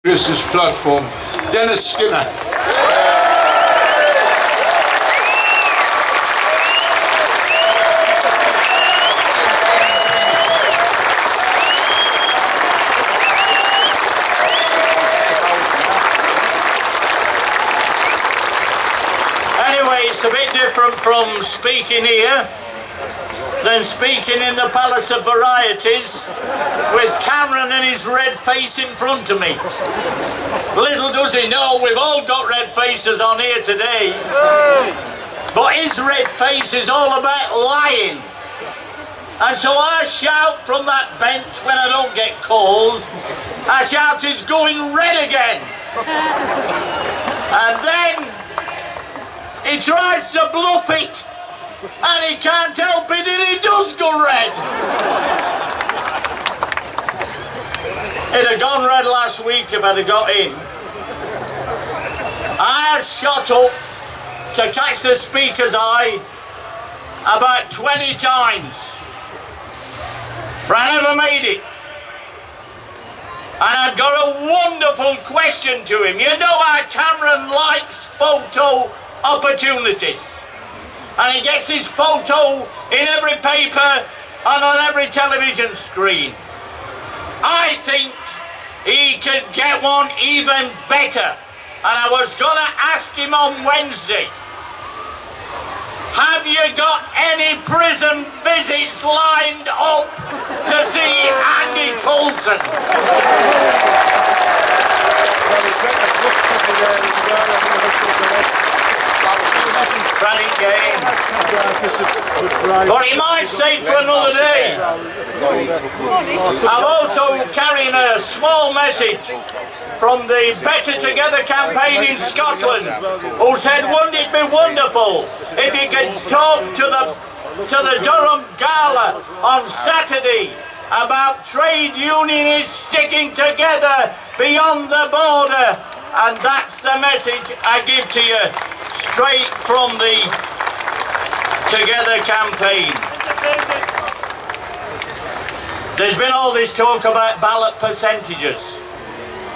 This platform, Denis Skinner. Anyway, it's a bit different from speaking here than speaking in the Palace of Varieties with Cameron and his red face in front of me. Little does he know, we've all got red faces on here today. But his red face is all about lying. And so I shout from that bench when I don't get called, I shout, "He's going red again." And then he tries to bluff it, and he can't help it, and he does go red. It had gone red last week if I'd have got in. I had shot up to catch the Speaker's eye about 20 times, but I never made it. And I've got a wonderful question to him. You know how Cameron likes photo opportunities, and he gets his photo in every paper and on every television screen. I think he could get one even better, and I was going to ask him on Wednesday, have you got any prison visits lined up to see Andy Coulson? Running game. But he might save for another day. I'm also carrying a small message from the Better Together campaign in Scotland, who said, wouldn't it be wonderful if you could talk to the Durham Gala on Saturday about trade unionists sticking together beyond the border. And that's the message I give to you, straight from the Together campaign. There's been all this talk about ballot percentages.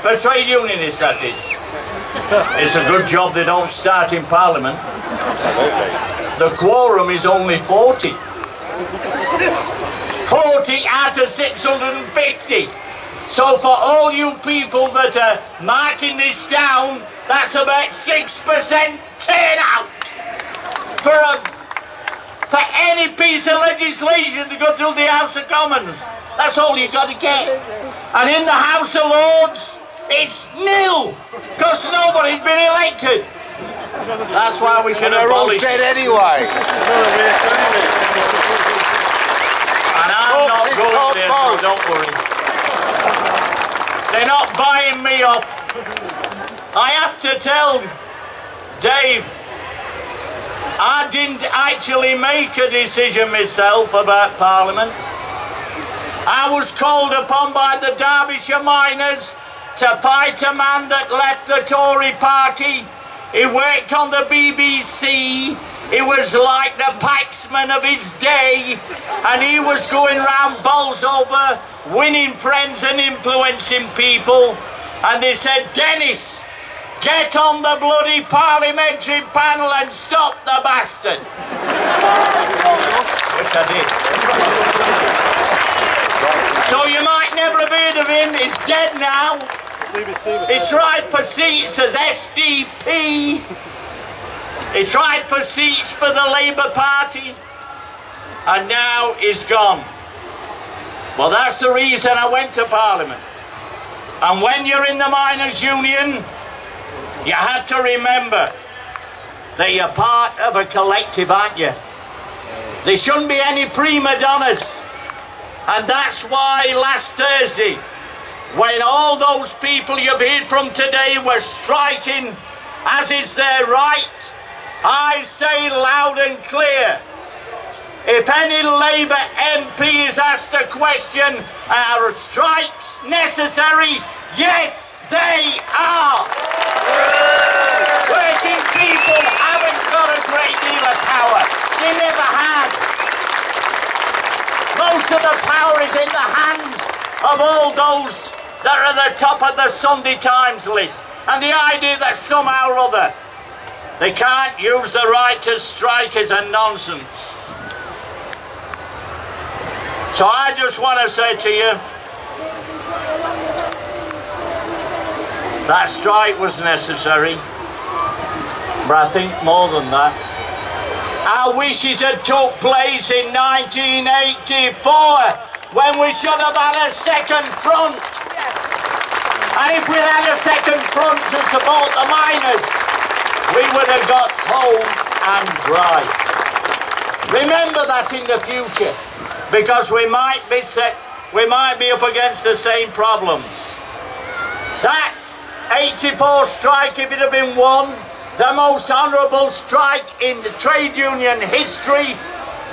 For trade unionists, that is. It's a good job they don't start in Parliament. The quorum is only 40. 40 out of 650. So for all you people that are marking this down, that's about 6% turnout for any piece of legislation to go through the House of Commons. That's all you got to get. And in the House of Lords, it's nil, because nobody's been elected. That's why we should abolish it. Anyway. And I'm not going there, so don't worry. They're not buying me off. I have to tell Dave, I didn't actually make a decision myself about Parliament. I was called upon by the Derbyshire miners to fight a man that left the Tory party. He worked on the BBC. He was like the Paxman of his day, and he was going round Bolsover, winning friends and influencing people. And they said, Denis, get on the bloody parliamentary panel and stop the bastard. Which I did. So you might never have heard of him. He's dead now. He tried for seats as SDP. He tried for seats for the Labour Party, and now he's gone. Well, that's the reason I went to Parliament. And when you're in the miners' union, you have to remember that you're part of a collective, aren't you? There shouldn't be any prima donnas. And that's why last Thursday, when all those people you've heard from today were striking, as is their right, I say loud and clear, if any Labour MP is asked the question, are strikes necessary? Yes, they are. Working people haven't got a great deal of power. They never had. Most of the power is in the hands of all those that are at the top of the Sunday Times list, and the idea that somehow or other they can't use the right to strike is a nonsense. So I just want to say to you, that strike was necessary, but I think more than that. I wish it had took place in 1984, when we should have had a second front. And if we'd had a second front to support the miners, we would have got home and dry. Remember that in the future, because we might be up against the same problems. That 84 strike, if it had been won, the most honourable strike in the trade union history,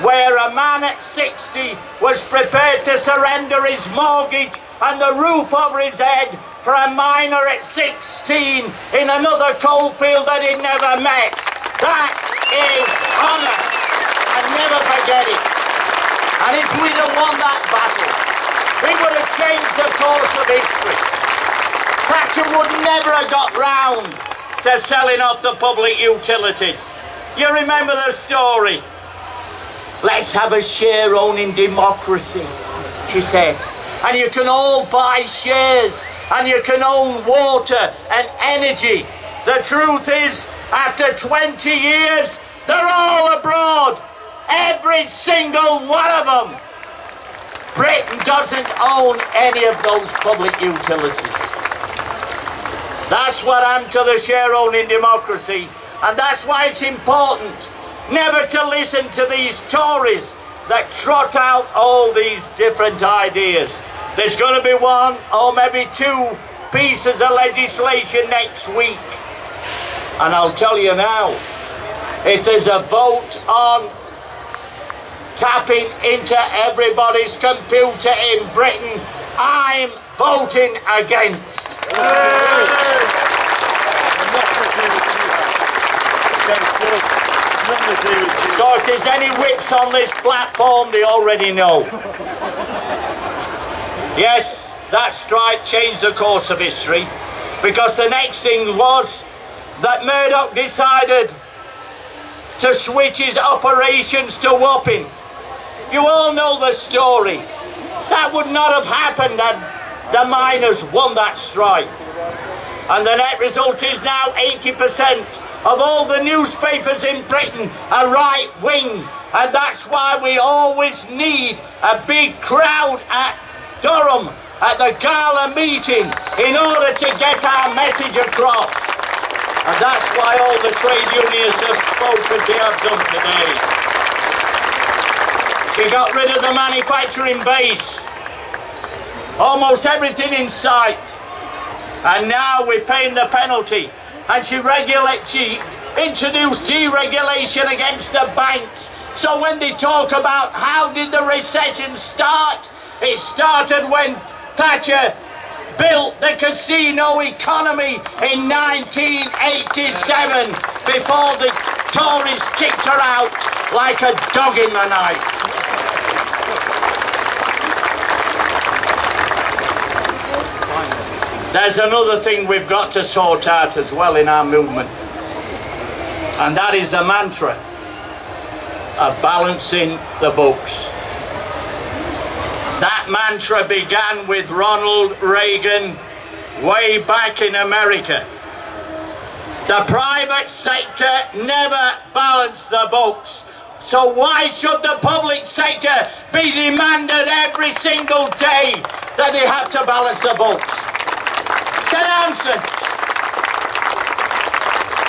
where a man at 60 was prepared to surrender his mortgage and the roof over his head for a miner at 16 in another coalfield that he'd never met. That is honour, and never forget it. And if we'd have won that battle, we would have changed the course of history. Thatcher would never have got round to selling off the public utilities. You remember the story? Let's have a share owning democracy, she said. And you can all buy shares, and you can own water and energy. The truth is, after 20 years, they're all abroad. Every single one of them. Britain doesn't own any of those public utilities. That's what happened to the share-owning democracy, and that's why it's important never to listen to these Tories that trot out all these different ideas. There's going to be one or maybe two pieces of legislation next week, and I'll tell you now, if there's a vote on tapping into everybody's computer in Britain, I'm voting against. So if there's any whips on this platform, they already know. Yes, that strike changed the course of history, because the next thing was that Murdoch decided to switch his operations to Wapping. You all know the story. That would not have happened had the miners won that strike. And the net result is now 80% of all the newspapers in Britain are right-wing, and that's why we always need a big crowd at Durham at the Gala meeting in order to get our message across. And that's why all the trade unions have spoken to have done today. She got rid of the manufacturing base, almost everything in sight, and now we're paying the penalty. And she introduced deregulation against the banks. So when they talk about how did the recession start, it started when Thatcher built the casino economy in 1987, before the Tories kicked her out like a dog in the night. There's another thing we've got to sort out as well in our movement, and that is the mantra of balancing the books. That mantra began with Ronald Reagan way back in America. The private sector never balanced the books, so why should the public sector be demanded every single day that they have to balance the books? It's nonsense.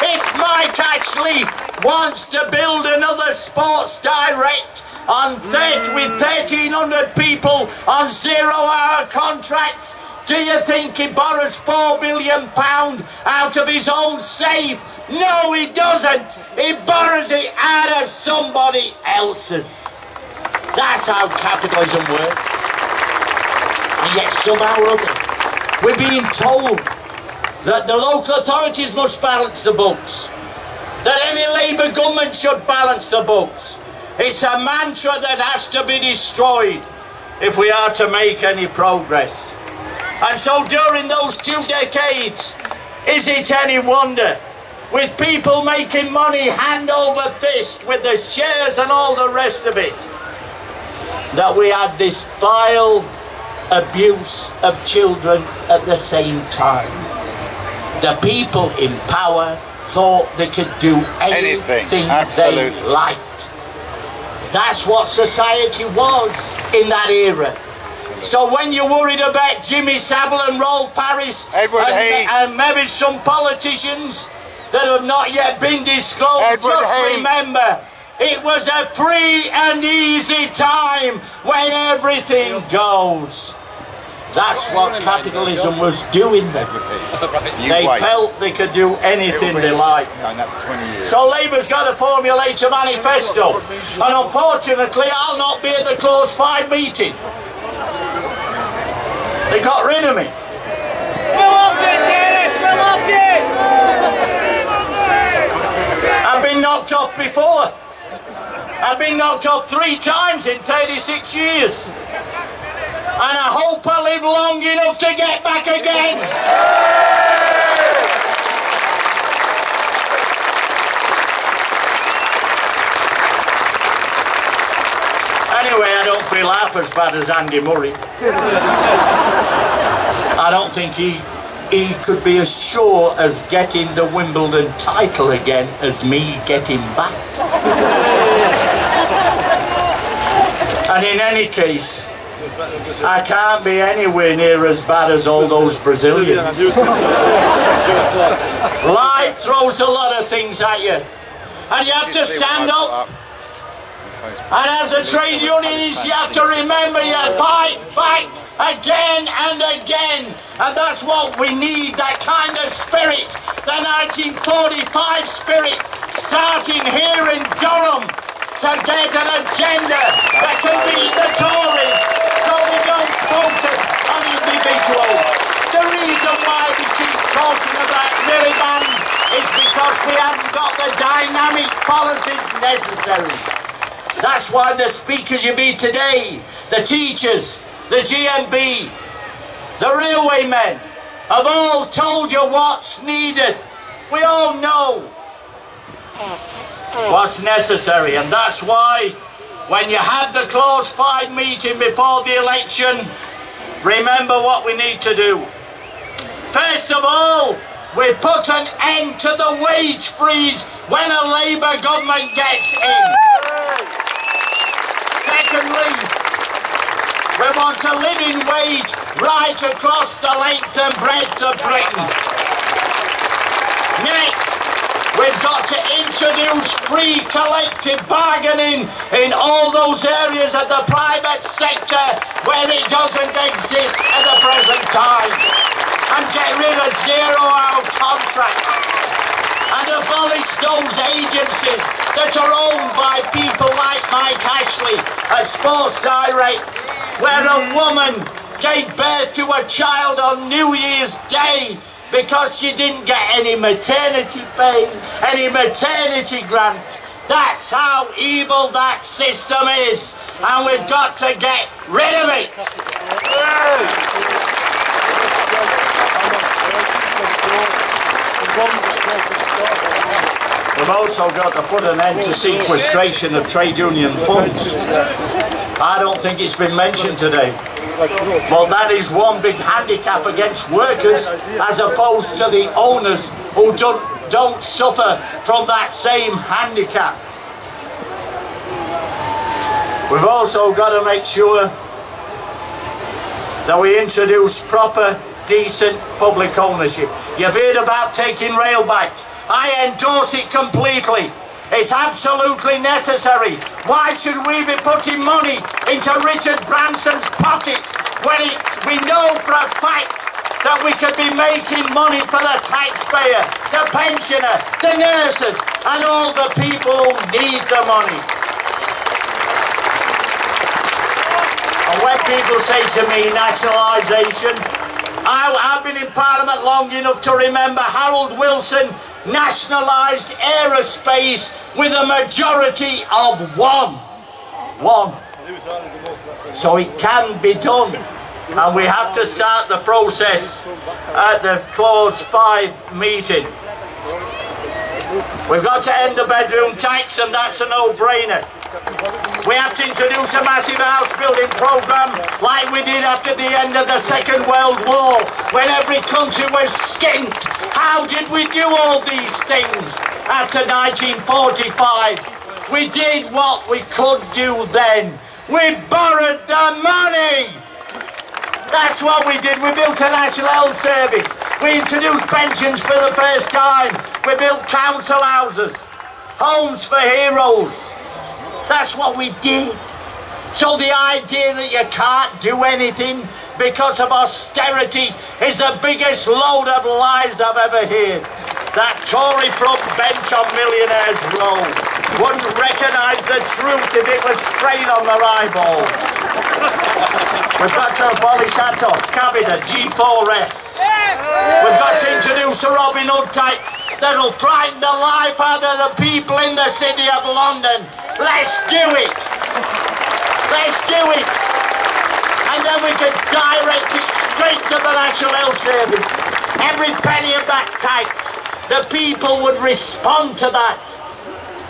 If Mike Ashley wants to build another Sports Direct with 1,300 people on 0-hour contracts, do you think he borrows £4 billion out of his own safe? No, he doesn't. He borrows it out of somebody else's. That's how capitalism works. And yet somehow or other, we're being told that the local authorities must balance the books, that any Labour government should balance the books. It's a mantra that has to be destroyed if we are to make any progress. And so during those 2 decades, is it any wonder, with people making money hand over fist with the shares and all the rest of it, that we had this vile abuse of children at the same time? The people in power thought they could do anything they liked. That's what society was in that era. So when you're worried about Jimmy Savile and Rolf Harris and maybe some politicians that have not yet been disclosed, just remember, it was a free and easy time when everything goes. That's what capitalism was doing then. They felt they could do anything they liked. So Labour's got to formulate a manifesto. And unfortunately, I'll not be at the Clause 5 meeting. They got rid of me. We'll up it, Denis! We'll up it! I've been knocked off before. I've been knocked off 3 times in 36 years. And I hope I live long enough to get back again. Anyway, I don't feel half as bad as Andy Murray. I don't think he could be as sure as getting the Wimbledon title again as me getting back. And in any case, I can't be anywhere near as bad as all those Brazilians. Life throws a lot of things at you, and you have to stand up. And as a trade unionist, you have to remember you fight back again and again. And that's what we need, that kind of spirit, the 1945 spirit, starting here in Durham, to get an agenda that can beat the Tories, so we don't focus on individuals. The reason why we keep talking about Miliband is because we haven't got the dynamic policies necessary. That's why the speakers you meet today, the teachers, the GMB, the railwaymen, have all told you what's needed. We all know what's necessary, and that's why when you had the Clause 5 meeting before the election, remember what we need to do. First of all, we put an end to the wage freeze when a Labour government gets in. Secondly, we want a living wage right across the length and breadth of Britain. Next, we've got to introduce free collective bargaining in all those areas of the private sector where it doesn't exist at the present time, and get rid of zero-hour contracts, and abolish those agencies that are owned by people like Mike Ashley at Sports Direct, where a woman gave birth to a child on New Year's Day because she didn't get any maternity pay, any maternity grant. That's how evil that system is, and we've got to get rid of it. We've also got to put an end to sequestration of trade union funds. I don't think it's been mentioned today. Well, that is one big handicap against workers as opposed to the owners who don't suffer from that same handicap. We've also got to make sure that we introduce proper, decent public ownership. You've heard about taking rail back. I endorse it completely. It's absolutely necessary. Why should we be putting money into Richard Branson's pocket when we know for a fact that we could be making money for the taxpayer, the pensioner, the nurses, and all the people who need the money? And when people say to me nationalisation, I've been in Parliament long enough to remember Harold Wilson nationalised aerospace with a majority of one. So it can be done. and we have to start the process at the Clause 5 meeting. We've got to end the bedroom tax, and that's a no-brainer. We have to introduce a massive house building programme like we did after the end of the Second World War, when every country was skint. How did we do all these things after 1945? We did what we could do then. We borrowed the money. That's what we did. We built a National Health Service. We introduced pensions for the first time. We built council houses, homes for heroes. That's what we did. So the idea that you can't do anything because of austerity is the biggest load of lies I've ever heard. That Tory front bench on Millionaires Row wouldn't recognise the truth if it was sprayed on their eyeball. We've got to abolish ATOS, Cabinet, G4S. We've got to introduce a Robin Hood tax that'll frighten the life out of the people in the City of London. Let's do it! Let's do it! And then we can direct it straight to the National Health Service. Every penny of that tax, the people would respond to that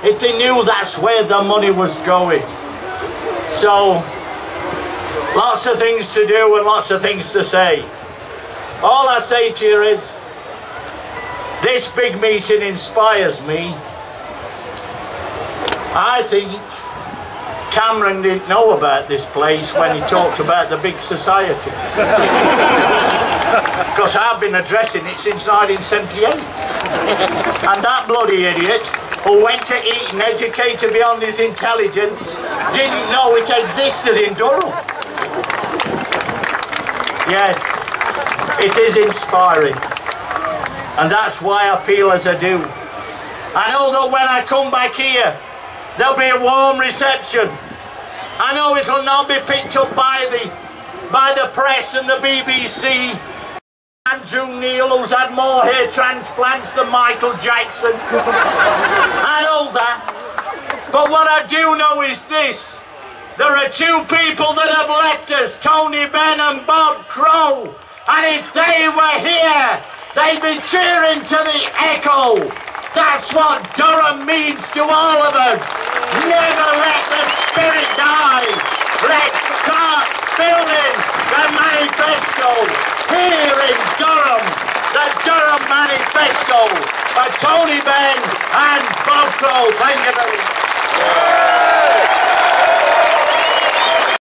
if they knew that's where the money was going. So, lots of things to do and lots of things to say. All I say to you is, this big meeting inspires me. I think Cameron didn't know about this place when he talked about the big society. Because I've been addressing it since 1978. And that bloody idiot who went to Eton, educated beyond his intelligence, didn't know it existed in Durham. Yes, it is inspiring. And that's why I feel as I do. I know that when I come back here, there'll be a warm reception. I know it'll not be picked up by the press and the BBC. Andrew Neil, who's had more hair transplants than Michael Jackson. I know that. But what I do know is this. There are two people that have left us, Tony Benn and Bob Crow. And if they were here, they'd be cheering to the echo. That's what Durham means to all of us. Never let the spirit die. Let's start building the manifesto here in Durham. The Durham Manifesto by Tony Benn and Bob Crow. Thank you very much.